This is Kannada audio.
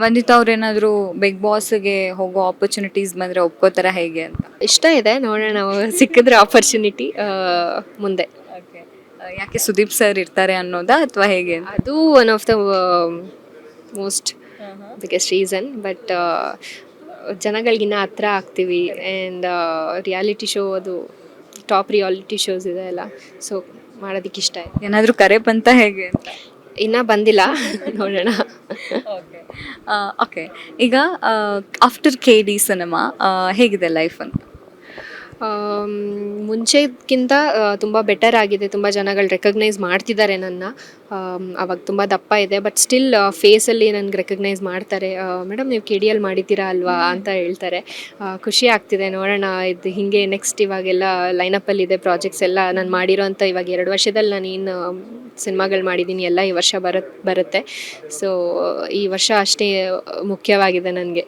ವಂದಿತಾ ಅವ್ರೇನಾದರೂ ಬಿಗ್ ಬಾಸ್ಗೆ ಹೋಗೋ ಆಪರ್ಚುನಿಟೀಸ್ ಬಂದರೆ ಒಪ್ಕೋತಾರ ಹೇಗೆ ಅಂತ? ಇಷ್ಟ ಇದೆ, ನೋಡೋಣ ಸಿಕ್ಕಿದ್ರೆ ಆಪರ್ಚುನಿಟಿ ಮುಂದೆ. ಓಕೆ. ಯಾಕೆ ಸುದೀಪ್ ಸರ್ ಇರ್ತಾರೆ ಅನ್ನೋದಾ ಅಥವಾ ಹೇಗೆ ಅಂತ? ಅದು one of the most biggest reason. But ಜನಗಳಿಗಿನ್ನ ಹತ್ರ ಆಗ್ತೀವಿ ಆ್ಯಂಡ್ ರಿಯಾಲಿಟಿ ಶೋ, ಅದು ಟಾಪ್ ರಿಯಾಲಿಟಿ ಶೋಸ್ ಇದೆ ಅಲ್ಲ, ಸೊ ಮಾಡೋದಕ್ಕೆ ಇಷ್ಟ ಇದೆ. ಏನಾದರೂ ಕರೆ ಬಂತ ಹೇಗೆ ಅಂತ? ಇನ್ನೂ ಬಂದಿಲ್ಲ ನೋಡೋಣ. ಓಕೆ. ಓಕೆ. ಈಗ ಆಫ್ಟರ್ ಕೆ ಡಿ ಸಿನಿಮಾ ಹೇಗಿದೆ ಲೈಫ್ ಅಂತ? ಮುಂಚೆಗಿಂತ ತುಂಬ ಬೆಟರ್ ಆಗಿದೆ. ತುಂಬ ಜನಗಳು ರೆಕಗ್ನೈಸ್ ಮಾಡ್ತಿದ್ದಾರೆ ನನ್ನ. ಅವಾಗ ತುಂಬ ದಪ್ಪ ಇದೆ, ಬಟ್ ಸ್ಟಿಲ್ ಫೇಸಲ್ಲಿ ನನಗೆ ರೆಕಗ್ನೈಸ್ ಮಾಡ್ತಾರೆ. ಮೇಡಮ್ ನೀವು ಕೆ ಡಿ ಎಲ್ ಮಾಡಿದ್ದೀರಾ ಅಲ್ವಾ ಅಂತ ಹೇಳ್ತಾರೆ. ಖುಷಿ ಆಗ್ತಿದೆ. ನೋಡೋಣ ಇದು ಹೀಗೆ ನೆಕ್ಸ್ಟ್ ಇವಾಗೆಲ್ಲ ಲೈನಪ್ಪಲ್ಲಿದೆ ಪ್ರಾಜೆಕ್ಟ್ಸ್ ಎಲ್ಲ. ನಾನು ಮಾಡಿರೋಂಥ ಇವಾಗ 2 ವರ್ಷದಲ್ಲಿ ನಾನು ಏನು ಸಿನಿಮಾಗಳು ಮಾಡಿದ್ದೀನಿ ಎಲ್ಲ ಈ ವರ್ಷ ಬರುತ್ತೆ. ಸೊ ಈ ವರ್ಷ ಅಷ್ಟೇ ಮುಖ್ಯವಾಗಿದೆ ನನಗೆ.